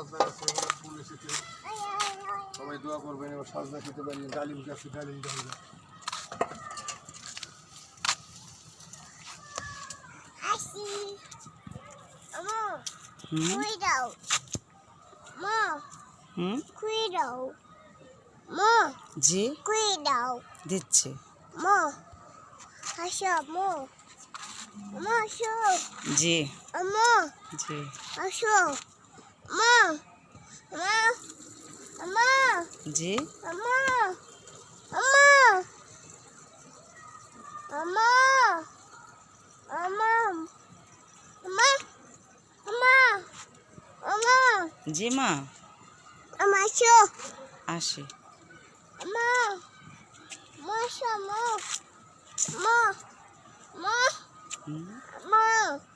সাজনা গাছে অনেক ফুল এসেছে, সবাই দোয়া করবেন। এবার সাজনা খেতে পারি। ডালিম গাছে ডালিম গাছ জি দিচ্ছি। জি জি জি জি মা আসি। Ma,